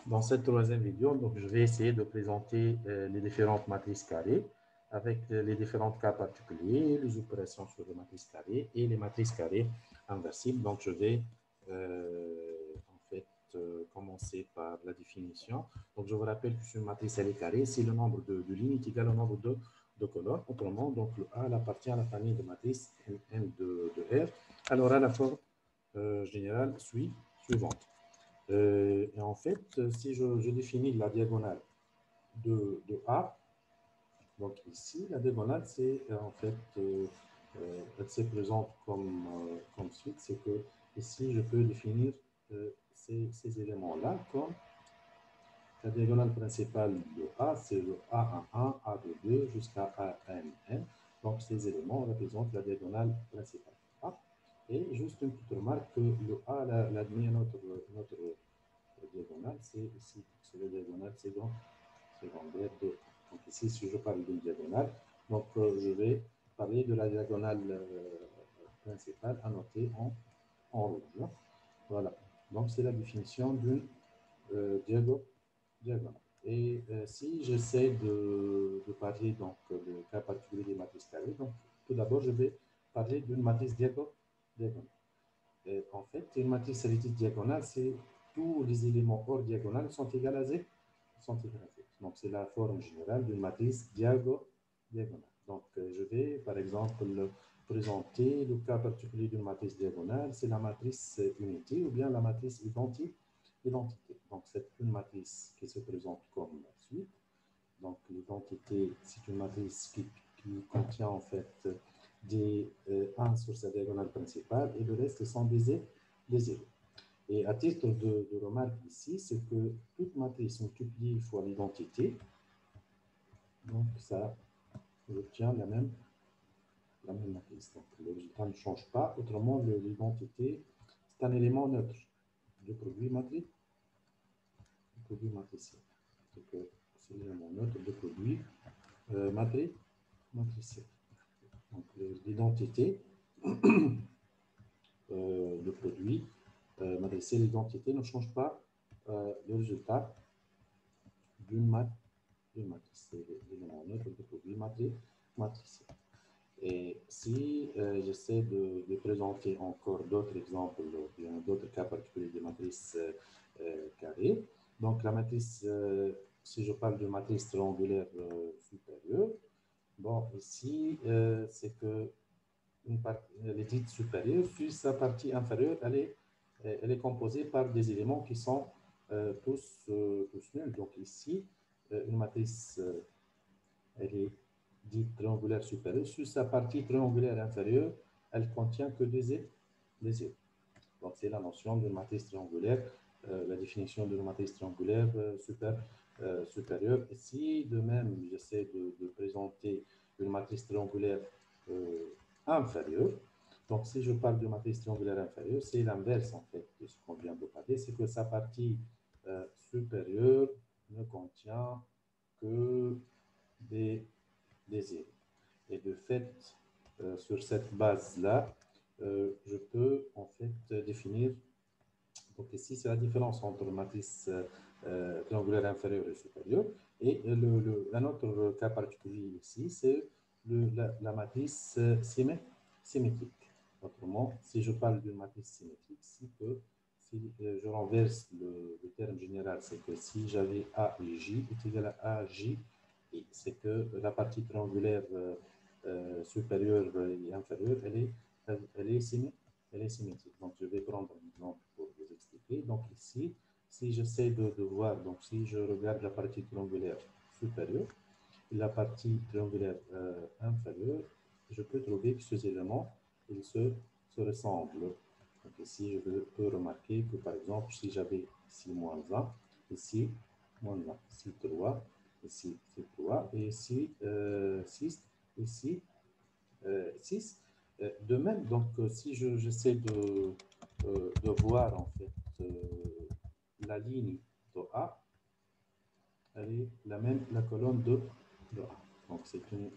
Dans cette troisième vidéo, donc, je vais essayer de présenter les différentes matrices carrées avec les différents cas particuliers, les opérations sur les matrices carrées et les matrices carrées inversibles. Donc, je vais commencer par la définition. Donc, je vous rappelle que une matrice elle est carrée, c'est le nombre de lignes est égal au nombre de colonnes. Autrement, donc, le A appartient à la famille de matrices M de R. Alors, à la forme générale suivante. Et en fait, si je définis la diagonale de A, donc ici, la diagonale, c'est en fait, elle se présente comme suite, c'est que ici, je peux définir ces éléments-là comme la diagonale principale de A, c'est le A11, A22 jusqu'à ANN. Donc, ces éléments représentent la diagonale principale de A. Et juste une petite remarque que le A l'admet notre diagonale, c'est ici, c'est la diagonale secondaire de. Donc ici, si je parle d'une diagonale, donc je vais parler de la diagonale principale annotée en rouge. Voilà. Donc c'est la définition d'une diagonale. Et si j'essaie de parler donc le cas particulier des matrices carrées, donc tout d'abord je vais parler d'une matrice diagonale. Et en fait, une matrice elliptique diagonale, c'est tous les éléments hors diagonale sont égaux à Z. Donc, c'est la forme générale d'une matrice diagonale. Donc, je vais, par exemple, présenter le cas particulier d'une matrice diagonale, c'est la matrice unité ou bien la matrice identité. Donc, c'est une matrice qui se présente comme suite. Donc, l'identité, c'est une matrice qui contient en fait des 1 sur sa diagonale principale et le reste sont des zéros. Et à titre de remarque ici, c'est que toute matrice multipliée fois l'identité, donc ça obtient la même matrice. Donc le résultat ne change pas. Autrement, l'identité, c'est un élément neutre du produit matriciel. Donc c'est l'élément neutre du produit matriciel. Donc l'identité de produit matriciel, l'identité ne change pas le résultat d'une matrice. C'est l'élément neutre de produit matriciel. Et si j'essaie de présenter encore d'autres exemples, d'autres cas particuliers de matrices carrées, donc la matrice, si je parle de matrice triangulaire supérieure, bon, ici, c'est que elle est dite supérieure, puis sa partie inférieure, elle est composée par des éléments qui sont tous nuls. Donc ici, une matrice, elle est dite triangulaire supérieure. Sur sa partie triangulaire inférieure, elle contient que des zéros. Donc c'est la notion d'une matrice triangulaire, la définition d'une matrice triangulaire supérieure. Ici, de même, j'essaie de présenter une matrice triangulaire inférieure. Donc, si je parle de matrice triangulaire inférieure, c'est l'inverse en fait de ce qu'on vient de parler, c'est que sa partie supérieure ne contient que des zéros. Et de fait, sur cette base-là, je peux en fait définir. Donc ici, c'est la différence entre matrice triangulaire inférieure et supérieure. Et un autre cas particulier ici, c'est la matrice symétrique. Autrement, si je parle d'une matrice symétrique, si je renverse le terme général, c'est que si j'avais A et J est égal à A, J, c'est que la partie triangulaire supérieure et inférieure, elle est symétrique. Donc, je vais prendre un exemple pour vous expliquer. Donc, ici, si j'essaie de voir, donc si je regarde la partie triangulaire supérieure et la partie triangulaire inférieure, je peux trouver que ces éléments, ils se ressemblent. Donc, ici, je peux remarquer que, par exemple, si j'avais ici moins 1, ici moins 1, ici 3, ici 3, et ici 6, ici 6. De même, donc, si j'essaie de voir en fait la ligne de A, elle est la même, la colonne de A. Donc, c'est une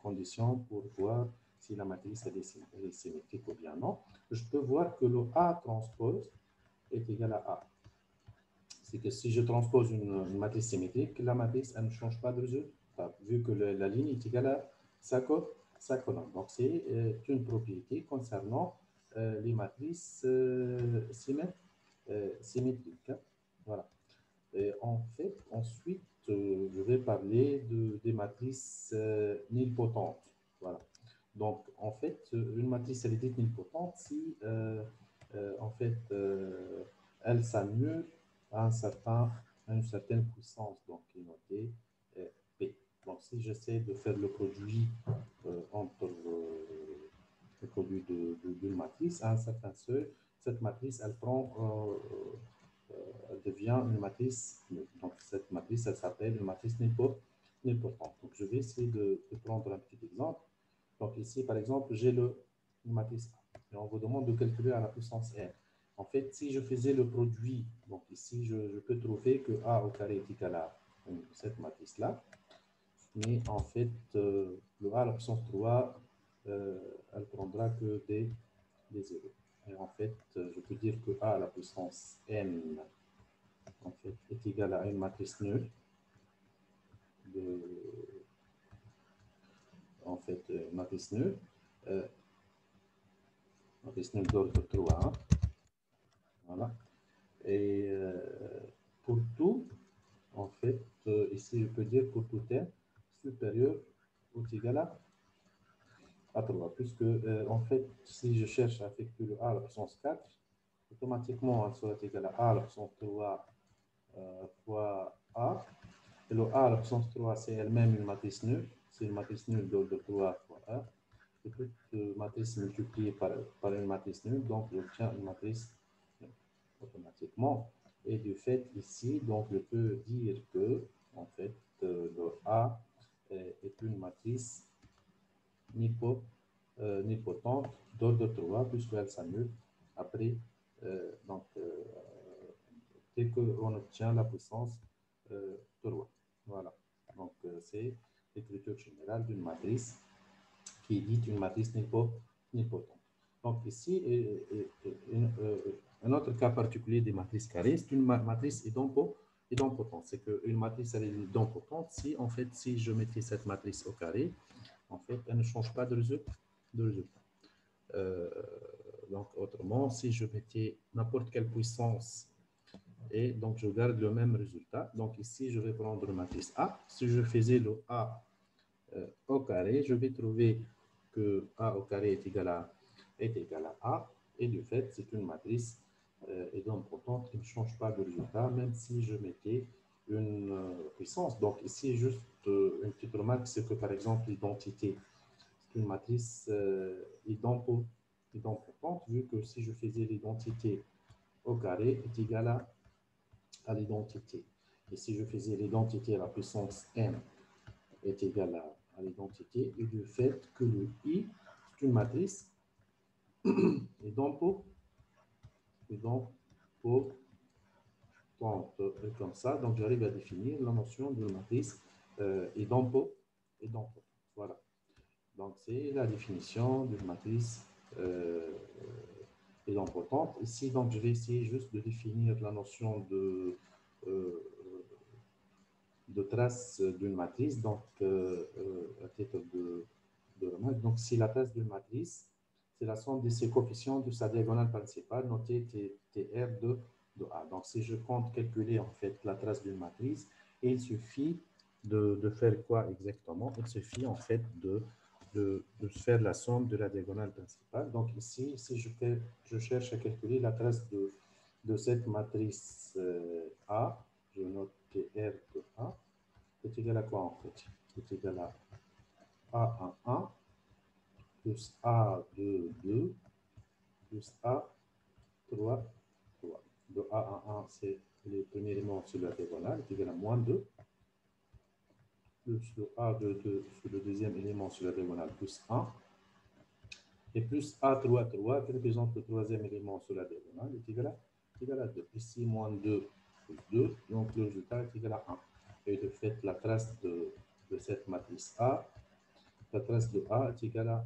condition pour voir si la matrice elle est symétrique ou bien non. Je peux voir que le A transpose est égal à A. c'est que si je transpose une matrice symétrique, la matrice elle ne change pas de résultat, vu que la ligne est égale à sa colonne. Donc, c'est une propriété concernant les matrices symétriques. Hein. Voilà. Et en fait, ensuite, je vais parler des matrices nilpotentes. Voilà. Donc, en fait, une matrice, elle est dite nilpotente si, en fait, elle s'annule à une certaine puissance, donc qui est notée P. Donc, si j'essaie de faire le produit entre le produit d'une matrice à un certain seuil, cette matrice, elle prend elle devient une matrice nulle. Donc, cette matrice, elle s'appelle une matrice nilpotente. Donc, je vais essayer de prendre un petit exemple. Donc, ici, par exemple, j'ai une matrice A. Et on vous demande de calculer à la puissance n. En fait, si je faisais le produit, donc ici, je peux trouver que A au carré est égal à cette matrice-là. Mais en fait, le A à la puissance 3, elle prendra que des zéros. Et en fait, je peux dire que A à la puissance n en fait, est égal à une matrice nulle en fait, matrice nulle d'ordre 3. Voilà. Et pour tout, en fait, ici, je peux dire pour tout n supérieur ou égal à 3, puisque, en fait, si je cherche à effectuer le A à la puissance 4, automatiquement, elle sera égale à A à la puissance 3 fois A. Et le A à la puissance 3, c'est elle-même une matrice nulle. C'est une matrice nulle d'ordre 3 fois A. Et toute matrice multipliée par une matrice nulle, donc j'obtiens une matrice nulle automatiquement. Et du fait ici, donc je peux dire que, en fait, le A est une matrice nilpotente d'ordre 3, puisqu'elle s'annule après, dès qu'on obtient la puissance 3. Voilà. Donc, c'est l'écriture générale d'une matrice qui est dite une matrice nilpotente. Donc, ici, un autre cas particulier des matrices carrées, c'est une matrice idempotente. C'est qu'une matrice elle est idempotente si, en fait, si je mettais cette matrice au carré, en fait, elle ne change pas de résultat. Donc, autrement, si je mettais n'importe quelle puissance et donc je garde le même résultat. Donc, ici, je vais prendre la matrice A. Si je faisais le A au carré, je vais trouver que A au carré est égal à A. Et du fait, c'est une matrice idempotente qui ne change pas de résultat, même si je mettais une puissance. Donc, ici, juste une petite remarque, c'est que par exemple, l'identité, c'est une matrice idempotente, vu que si je faisais l'identité au carré est égal à l'identité. Et si je faisais l'identité à la puissance n est égal à l'identité, et du fait que le I, c'est une matrice idempotente, comme ça. Donc, j'arrive à définir la notion de matrice idempotente. Voilà. Donc, c'est la définition d'une matrice idempotente. Ici, donc, je vais essayer juste de définir la notion de trace d'une matrice. Donc, à titre de remarque, donc, si la trace d'une matrice, c'est la somme de ses coefficients de sa diagonale principale, notée TR de A. Donc, si je compte calculer en fait la trace d'une matrice, il suffit de faire quoi exactement? Il suffit en fait de faire la somme de la diagonale principale. Donc, ici, si je cherche à calculer la trace de cette matrice A, je note TR de A, c'est égal à quoi en fait? C'est égal à A1 plus A2 2 plus A3 3. De A1, c'est le premier élément sur la diagonale, c'est égal à moins 2, plus le A2 2 sur le deuxième élément sur la diagonale, plus 1, et plus A3 3 qui représente le troisième élément sur la diagonale, est égal à 2. Ici, moins 2 plus 2, donc le résultat est égal à 1. Et de fait, la trace de cette matrice A, la trace de A est égale à 1.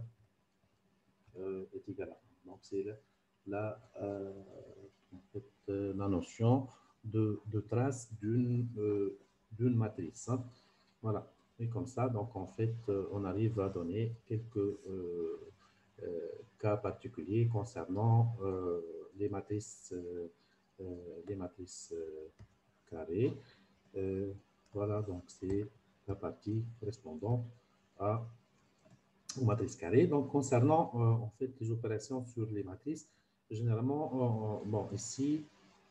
Donc, c'est la notion de traces d'une matrice. Hein. Voilà. Et comme ça, donc en fait, on arrive à donner quelques cas particuliers concernant les matrices, carrées. Voilà, donc c'est la partie correspondante aux matrices carrées. Donc, concernant en fait les opérations sur les matrices, généralement, bon, ici,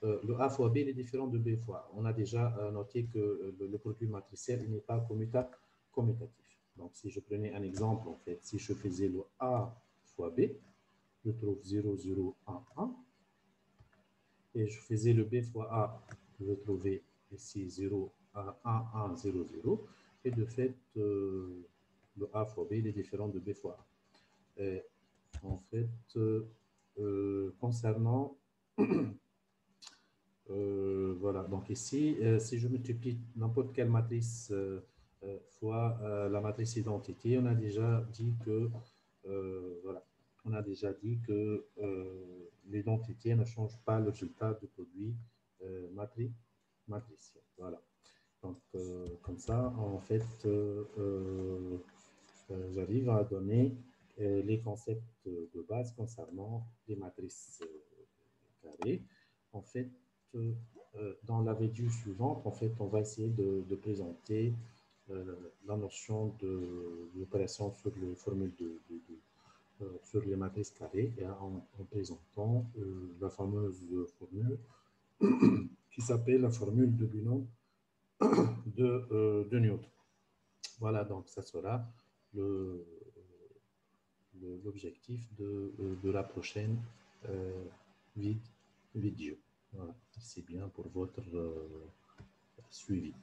le A fois B est différent de B fois. On a déjà noté que le produit matriciel n'est pas commutatif. Donc, si je prenais un exemple, en fait, si je faisais le A fois B, je trouve 0, 0, 1, 1. Et je faisais le B fois A, je trouvais ici 0, 1, 1, 0, 0. Et de fait, le A fois B est différent de B fois A. Et en fait, concernant, voilà, donc ici, si je multiplie n'importe quelle matrice fois la matrice identité, on a déjà dit que, voilà, on a déjà dit que l'identité ne change pas le résultat du produit matriciel. Voilà. Donc, comme ça, en fait, j'arrive à donner les concepts de base concernant les matrices carrées. En fait, dans la vidéo suivante, en fait, on va essayer de présenter la notion de l'opération sur les formules sur les matrices carrées et en présentant la fameuse formule qui s'appelle la formule de Binom de Newton. Voilà, donc ça sera l'objectif de la prochaine vidéo. Voilà, c'est bien pour votre suivi.